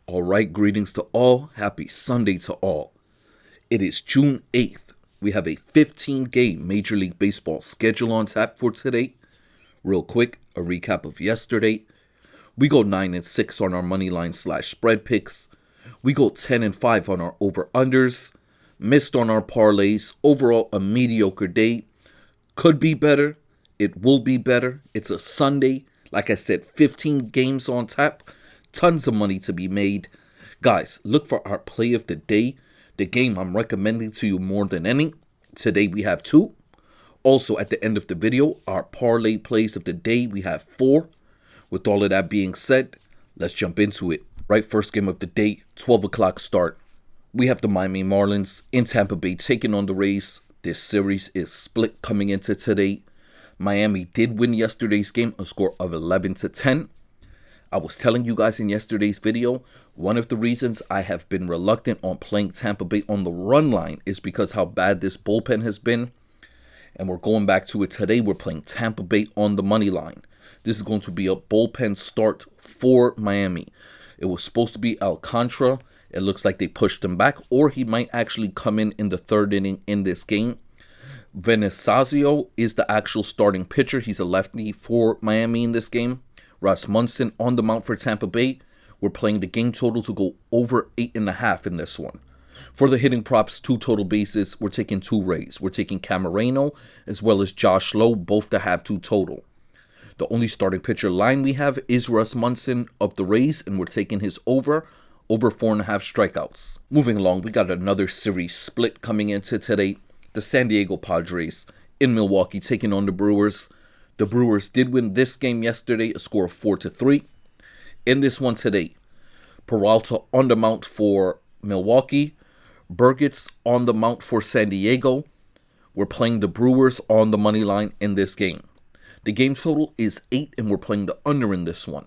All right, greetings to all. Happy Sunday to all. It is June 8th. We have a 15-game Major League Baseball schedule on tap for today. Real quick, a recap of yesterday. We go 9-6 on our money line / spread picks. We go 10-5 on our over-unders. Missed on our parlays. Overall, a mediocre day. Could be better. It will be better. It's a Sunday. Like I said, 15 games on tap. Tons of money to be made. Guys, look for our play of the day. The game I'm recommending to you more than any. Today we have 2. Also at the end of the video, our parlay plays of the day. We have 4. With all of that being said, let's jump into it. Right, first game of the day, 12 o'clock start. We have the Miami Marlins in Tampa Bay taking on the Rays. This series is split coming into today. Miami did win yesterday's game, a score of 11-10. I was telling you guys in yesterday's video, one of the reasons I have been reluctant on playing Tampa Bay on the run line is because how bad this bullpen has been. And we're going back to it today. We're playing Tampa Bay on the money line. This is going to be a bullpen start for Miami. It was supposed to be Alcantara. It looks like they pushed him back, or he might actually come in the third inning in this game. Venezazio is the actual starting pitcher. He's a lefty for Miami in this game. Rasmussen on the mound for Tampa Bay. We're playing the game total to go over 8.5 in this one. For the hitting props, 2 total bases. We're taking 2 Rays. We're taking Camareno as well as Josh Lowe, both to have 2 total. The only starting pitcher line we have is Rasmussen of the Rays, and we're taking his over 4.5 strikeouts. Moving along, we got another series split coming into today. The San Diego Padres in Milwaukee taking on the Brewers. The Brewers did win this game yesterday, a score of 4-3. In this one today, Peralta on the mount for Milwaukee. Burgess on the mount for San Diego. We're playing the Brewers on the money line in this game. The game total is 8, and we're playing the under in this one.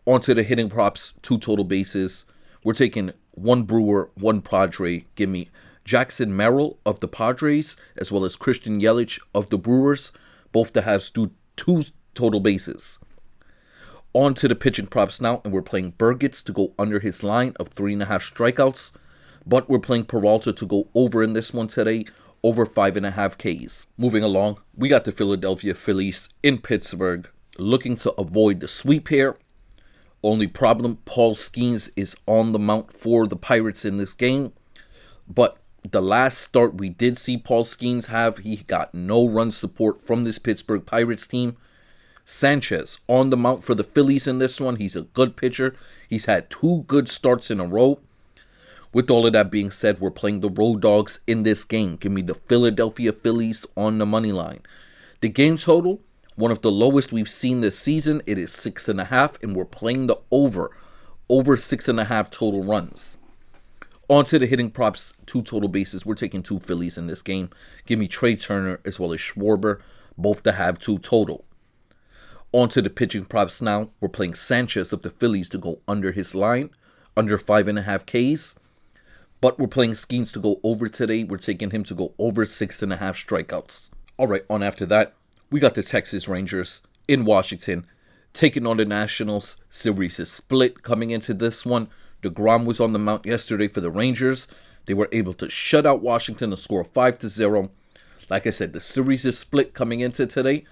On to the hitting props, 2 total bases. We're taking 1 Brewer, 1 Padre. Give me Jackson Merrill of the Padres, as well as Christian Yelich of the Brewers, both to have 2 total bases. On to the pitching props now, and we're playing Burgess to go under his line of 3.5 strikeouts, but we're playing Peralta to go over in this one today, over 5.5 Ks. Moving along, we got the Philadelphia Phillies in Pittsburgh, looking to avoid the sweep here. Only problem, Paul Skeens is on the mount for the Pirates in this game, but the last start we did see Paul Skeens have, he got no run support from this Pittsburgh Pirates team. Sanchez on the mount for the Phillies in this one. He's a good pitcher. He's had 2 good starts in a row. With all of that being said, we're playing the Road Dogs in this game. Give me the Philadelphia Phillies on the money line. The game total, one of the lowest we've seen this season. It is 6.5, and we're playing the over 6.5 total runs. On to the hitting props, 2 total bases. We're taking 2 Phillies in this game. Give me Trey Turner as well as Schwarber, both to have 2 total. On to the pitching props now. We're playing Sanchez of the Phillies to go under his line, under 5.5 Ks. But we're playing Skeens to go over today. We're taking him to go over 6.5 strikeouts. All right, on after that, we got the Texas Rangers in Washington taking on the Nationals. Series is split coming into this one. DeGrom was on the mount yesterday for the Rangers. They were able to shut out Washington, a score of 5-0. Like I said, the series is split coming into today.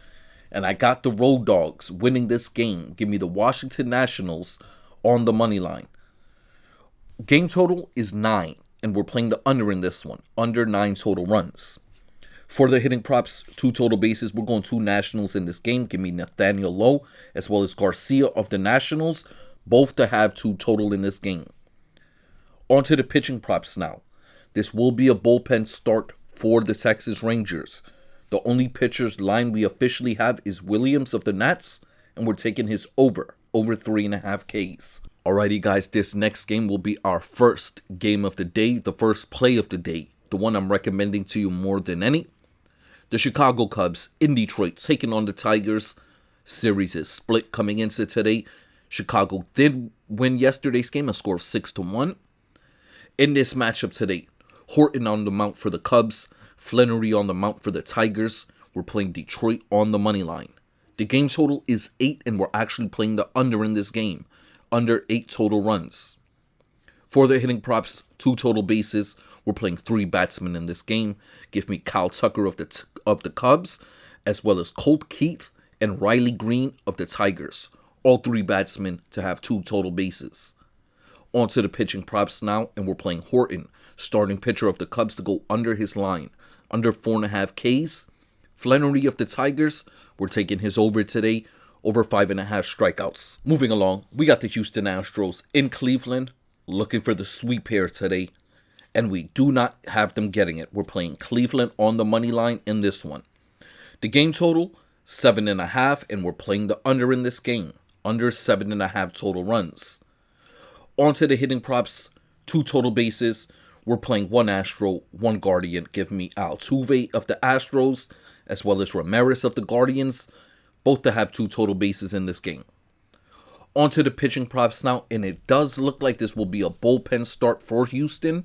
And I got the Road Dogs winning this game. Give me the Washington Nationals on the money line. Game total is 9. And we're playing the under in this one. Under 9 total runs. For the hitting props, 2 total bases. We're going 2 Nationals in this game. Give me Nathaniel Lowe as well as Garcia of the Nationals, both to have 2 total in this game. On to the pitching props now. This will be a bullpen start for the Texas Rangers. The only pitcher's line we officially have is Williams of the Nats, and we're taking his over 3.5 Ks. Alrighty guys, this next game will be our first game of the day, the first play of the day, the one I'm recommending to you more than any. The Chicago Cubs in Detroit taking on the Tigers. Series is split coming into today. Chicago did win yesterday's game, a score of 6-1. In this matchup today, Horton on the mount for the Cubs, Flannery on the mount for the Tigers. We're playing Detroit on the money line. The game total is 8, and we're actually playing the under in this game. Under 8 total runs. For the hitting props, 2 total bases. We're playing 3 batsmen in this game. Give me Kyle Tucker of the Cubs, as well as Colt Keith and Riley Green of the Tigers. All 3 batsmen to have 2 total bases. On to the pitching props now, and we're playing Horton, starting pitcher of the Cubs, to go under his line, under 4.5 Ks. Flannery of the Tigers, we're taking his over today, over 5.5 strikeouts. Moving along, we got the Houston Astros in Cleveland, looking for the sweep here today, and we do not have them getting it. We're playing Cleveland on the money line in this one. The game total, 7.5, and we're playing the under in this game, under 7.5 total runs. On to the hitting props, 2 total bases. We're playing 1 Astro, 1 Guardian. Give me Altuve of the Astros, as well as Ramirez of the Guardians, both to have 2 total bases in this game. On to the pitching props now, and it does look like this will be a bullpen start for Houston.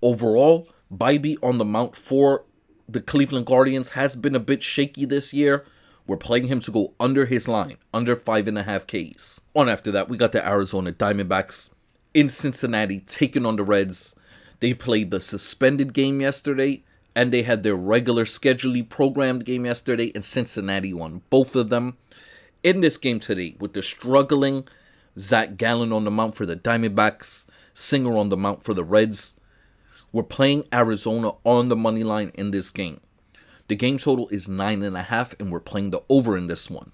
Overall, Bybee on the mound for the Cleveland Guardians has been a bit shaky this year. We're playing him to go under his line, under 5.5 Ks. On after that, we got the Arizona Diamondbacks in Cincinnati taking on the Reds. They played the suspended game yesterday, and they had their regular scheduled programmed game yesterday, and Cincinnati won both of them. In this game today, with the struggling Zach Gallen on the mound for the Diamondbacks, Singer on the mound for the Reds, we're playing Arizona on the money line in this game. The game total is 9.5, and we're playing the over in this one.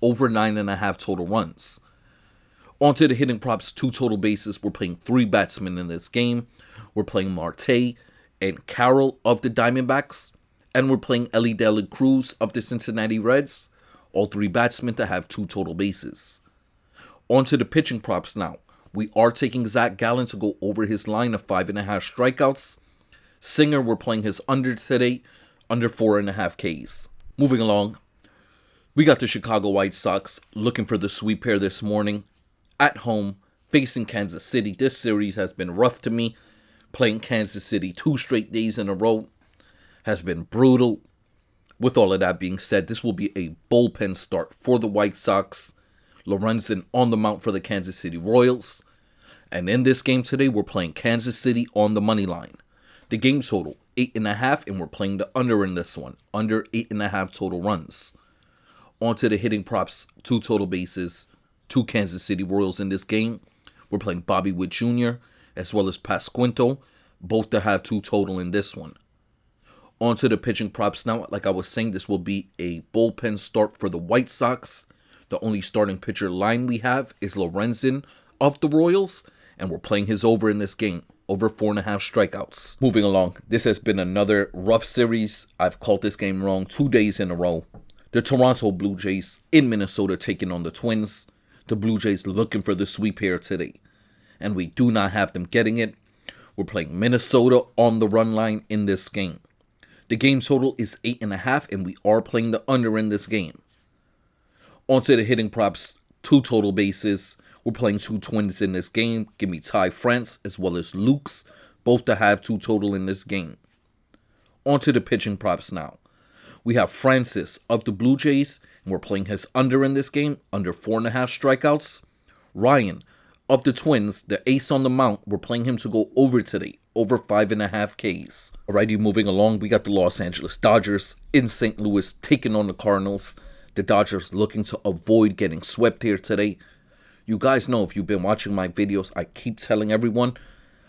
Over 9.5 total runs. On to the hitting props, 2 total bases. We're playing 3 batsmen in this game. We're playing Marte and Carroll of the Diamondbacks. And we're playing Elly De La Cruz of the Cincinnati Reds. All 3 batsmen to have 2 total bases. On to the pitching props now. We are taking Zach Gallen to go over his line of 5.5 strikeouts. Singer, we're playing his under today, under 4.5 Ks. Moving along, we got the Chicago White Sox looking for the sweep here this morning. At home, facing Kansas City. This series has been rough to me. Playing Kansas City 2 straight days in a row has been brutal. With all of that being said, this will be a bullpen start for the White Sox. Lorenzen on the mound for the Kansas City Royals. And in this game today, we're playing Kansas City on the money line. The game total, 8.5, and we're playing the under in this one. Under 8.5 total runs. On to the hitting props, 2 total bases, 2 Kansas City Royals in this game. We're playing Bobby Witt Jr. as well as Pasquinto, both to have 2 total in this one. On to the pitching props now. Like I was saying, this will be a bullpen start for the White Sox. The only starting pitcher line we have is Lorenzen of the Royals, and we're playing his over in this game, over 4.5 strikeouts. Moving along, this has been another rough series. I've called this game wrong 2 days in a row. The Toronto Blue Jays in Minnesota taking on the Twins. The Blue Jays looking for the sweep here today, and we do not have them getting it. We're playing Minnesota on the run line in this game. The game total is 8.5, and we are playing the under in this game. On to the hitting props, 2 total bases. We're playing 2 Twins in this game. Give me Ty France as well as Lukes, both to have 2 total in this game. On to the pitching props now. We have Francis of the Blue Jays, and we're playing his under in this game, under 4.5 strikeouts. Ryan of the Twins, the ace on the mound, we're playing him to go over today, over 5.5 Ks. Alrighty, moving along, we got the Los Angeles Dodgers in St. Louis taking on the Cardinals. The Dodgers looking to avoid getting swept here today. You guys know, if you've been watching my videos, I keep telling everyone,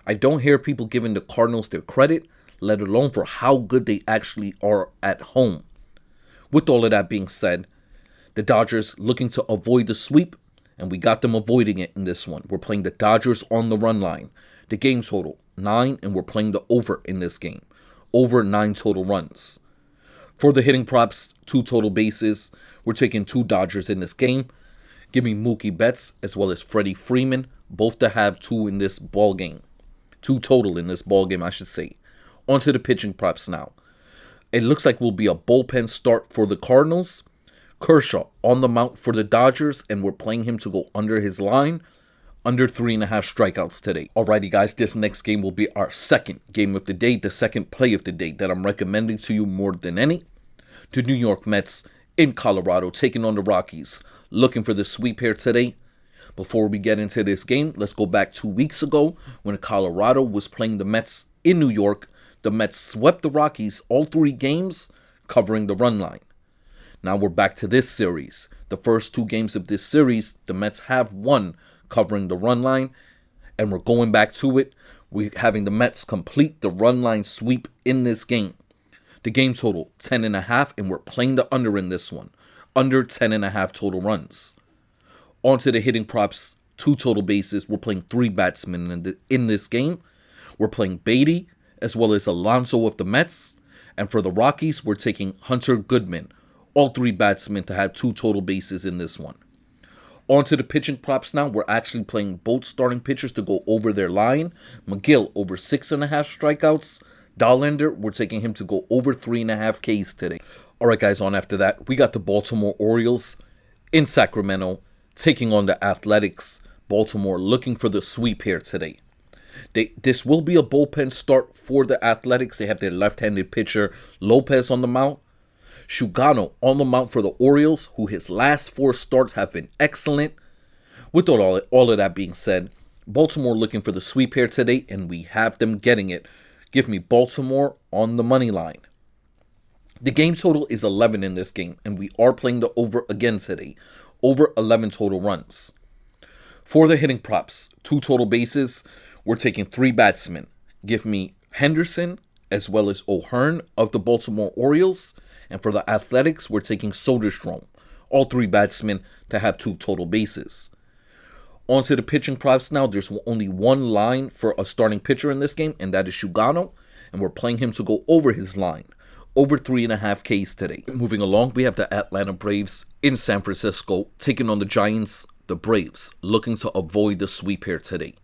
I don't hear people giving the Cardinals their credit, let alone for how good they actually are at home. With all of that being said, the Dodgers looking to avoid the sweep, and we got them avoiding it in this one. We're playing the Dodgers on the run line. The game total, 9, and we're playing the over in this game. Over 9 total runs. For the hitting props, 2 total bases. We're taking 2 Dodgers in this game. Give me Mookie Betts as well as Freddie Freeman, both to have 2 in this ball game. 2 total in this ball game, I should say. On to the pitching props now. It looks like will be a bullpen start for the Cardinals. Kershaw on the mound for the Dodgers, and we're playing him to go under his line, under 3.5 strikeouts today. Alrighty guys, this next game will be our second game of the day, the second play of the day that I'm recommending to you more than any. The New York Mets in Colorado taking on the Rockies, looking for the sweep here today. Before we get into this game, let's go back 2 weeks ago when Colorado was playing the Mets in New York. The Mets swept the Rockies all 3 games, covering the run line. Now we're back to this series. The first 2 games of this series, the Mets have won, covering the run line, and we're going back to it. We're having the Mets complete the run line sweep in this game. The game total, 10.5, and we're playing the under in this one. Under 10.5 total runs. On to the hitting props, 2 total bases. We're playing 3 batsmen in this game. We're playing Beatty, as well as Alonso of the Mets. And for the Rockies, we're taking Hunter Goodman. All 3 batsmen to have 2 total bases in this one. On to the pitching props now. We're actually playing both starting pitchers to go over their line. McGill over 6.5 strikeouts. Dollander, we're taking him to go over 3.5 Ks today. Alright guys, on after that, we got the Baltimore Orioles in Sacramento taking on the Athletics. Baltimore looking for the sweep here today. This will be a bullpen start for the Athletics. They have their left-handed pitcher Lopez on the mound. Shugano on the mound for the Orioles, who his last 4 starts have been excellent. With all of that being said, Baltimore looking for the sweep here today, and we have them getting it. Give me Baltimore on the money line. The game total is 11 in this game, and we are playing the over again today. Over 11 total runs. For the hitting props, 2 total bases, we're taking 3 batsmen. Give me Henderson as well as O'Hearn of the Baltimore Orioles. And for the Athletics, we're taking Soderstrom. All 3 batsmen to have 2 total bases. On to the pitching props now. There's only one line for a starting pitcher in this game, and that is Shugano. And we're playing him to go over his line. Over 3.5 Ks today. Moving along, we have the Atlanta Braves in San Francisco taking on the Giants. The Braves looking to avoid the sweep here today.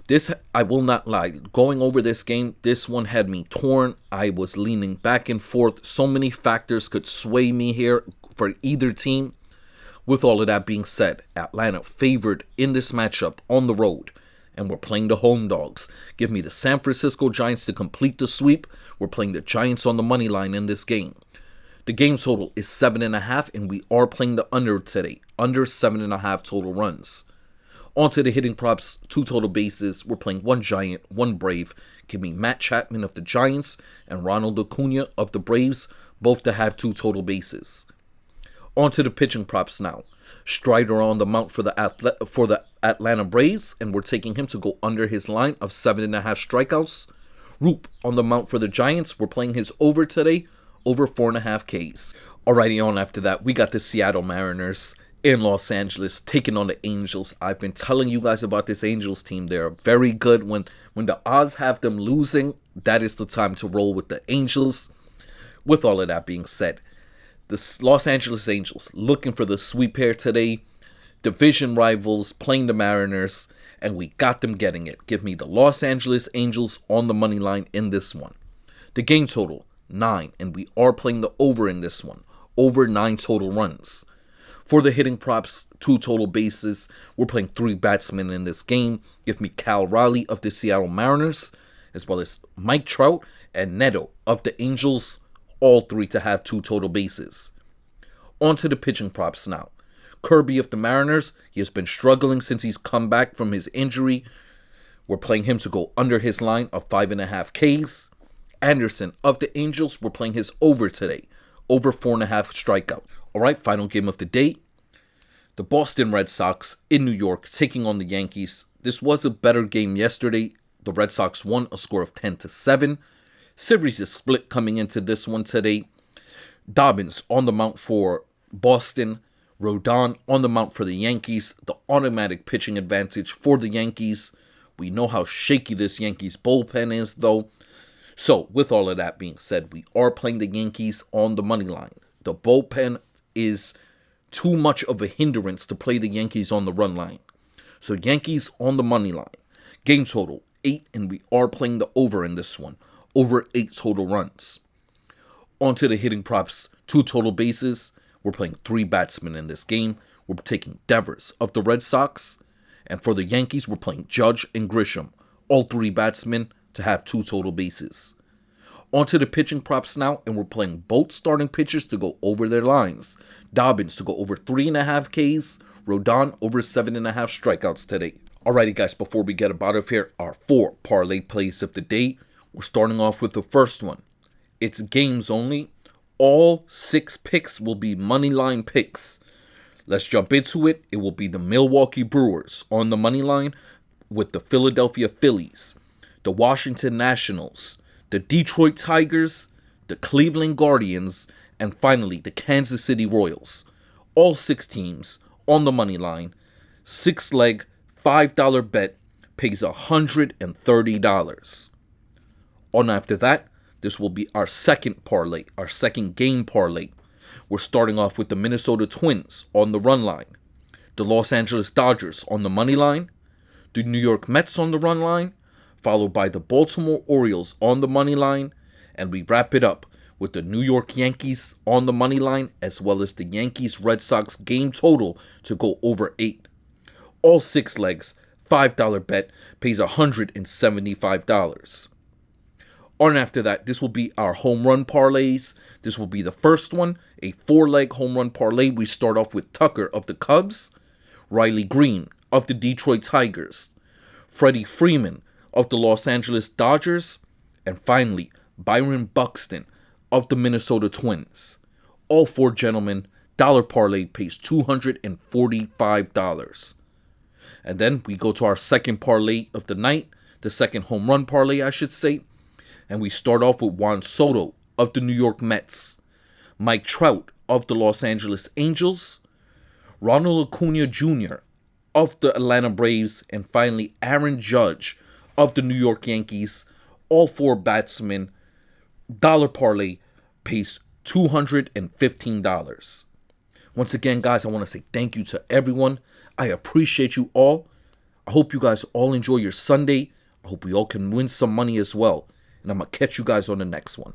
This, I will not lie, going over this game, this one had me torn. I was leaning back and forth. So many factors could sway me here for either team. With all of that being said, Atlanta favored in this matchup on the road. And we're playing the home dogs. Give me the San Francisco Giants to complete the sweep. We're playing the Giants on the money line in this game. The game total is 7.5, and we are playing the under today. Under 7.5 total runs. On to the hitting props, 2 total bases. We're playing 1 Giant, 1 Brave. Give me Matt Chapman of the Giants and Ronald Acuna of the Braves, both to have 2 total bases. On to the pitching props now. Strider on the mound for the Atlanta Braves, and we're taking him to go under his line of 7.5 strikeouts. Roop on the mound for the Giants. We're playing his over today, over 4.5 Ks. Alrighty, on after that, we got the Seattle Mariners in Los Angeles taking on the Angels. I've been telling you guys about this Angels team. They're very good. When the odds have them losing, that is the time to roll with the Angels. With all of that being said, the Los Angeles Angels looking for the sweep here today. Division rivals playing the Mariners, and we got them getting it. Give me the Los Angeles Angels on the money line in this one. The game total, 9, and we are playing the over in this one. Over 9 total runs. For the hitting props, 2 total bases. We're playing 3 batsmen in this game. Give me Cal Raleigh of the Seattle Mariners, as well as Mike Trout and Neto of the Angels, all 3 to have 2 total bases. On to the pitching props now. Kirby of the Mariners, he has been struggling since he's come back from his injury. We're playing him to go under his line of 5.5 Ks. Anderson of the Angels, we're playing his over today. Over 4.5 strikeout. Alright, final game of the day. The Boston Red Sox in New York taking on the Yankees. This was a better game yesterday. The Red Sox won a score of 10-7. Series is split coming into this one today. Dobbins on the mound for Boston. Rodon on the mound for the Yankees. The automatic pitching advantage for the Yankees. We know how shaky this Yankees bullpen is though. So with all of that being said, we are playing the Yankees on the money line. The bullpen is too much of a hindrance to play the Yankees on the run line. So Yankees on the money line. Game total 8, and we are playing the over in this one. Over 8 total runs. On to the hitting props. 2 total bases. We're playing 3 batsmen in this game. We're taking Devers of the Red Sox. And for the Yankees, we're playing Judge and Grisham. All 3 batsmen to have 2 total bases. On to the pitching props now, and we're playing both starting pitchers to go over their lines. Dobbins to go over 3.5 Ks. Rodon over 7.5 strikeouts today. Alrighty guys, before we get out of here, our 4 parlay plays of the day. We're starting off with the first one. It's games only. All 6 picks will be money line picks. Let's jump into it. It will be the Milwaukee Brewers on the money line with the Philadelphia Phillies, the Washington Nationals, the Detroit Tigers, the Cleveland Guardians, and finally the Kansas City Royals. All 6 teams on the money line. 6-leg, $5 bet pays $130. On after that, this will be our second parlay, our second game parlay. We're starting off with the Minnesota Twins on the run line, the Los Angeles Dodgers on the money line, the New York Mets on the run line, followed by the Baltimore Orioles on the money line, and we wrap it up with the New York Yankees on the money line, as well as the Yankees Red Sox game total to go over 8. All 6 legs, $5 bet pays $175. On after that, this will be our home run parlays. This will be the first one, a 4-leg home run parlay. We start off with Tucker of the Cubs, Riley Green of the Detroit Tigers, Freddie Freeman of the Los Angeles Dodgers, and finally, Byron Buxton of the Minnesota Twins. All 4 gentlemen, dollar parlay pays $245. And then we go to our second parlay of the night, the second home run parlay, I should say. And we start off with Juan Soto of the New York Mets, Mike Trout of the Los Angeles Angels, Ronald Acuna Jr. of the Atlanta Braves, and finally Aaron Judge of the New York Yankees. All 4 batsmen, dollar parlay pays $215. Once again, guys, I want to say thank you to everyone. I appreciate you all. I hope you guys all enjoy your Sunday. I hope we all can win some money as well. And I'm going to catch you guys on the next one.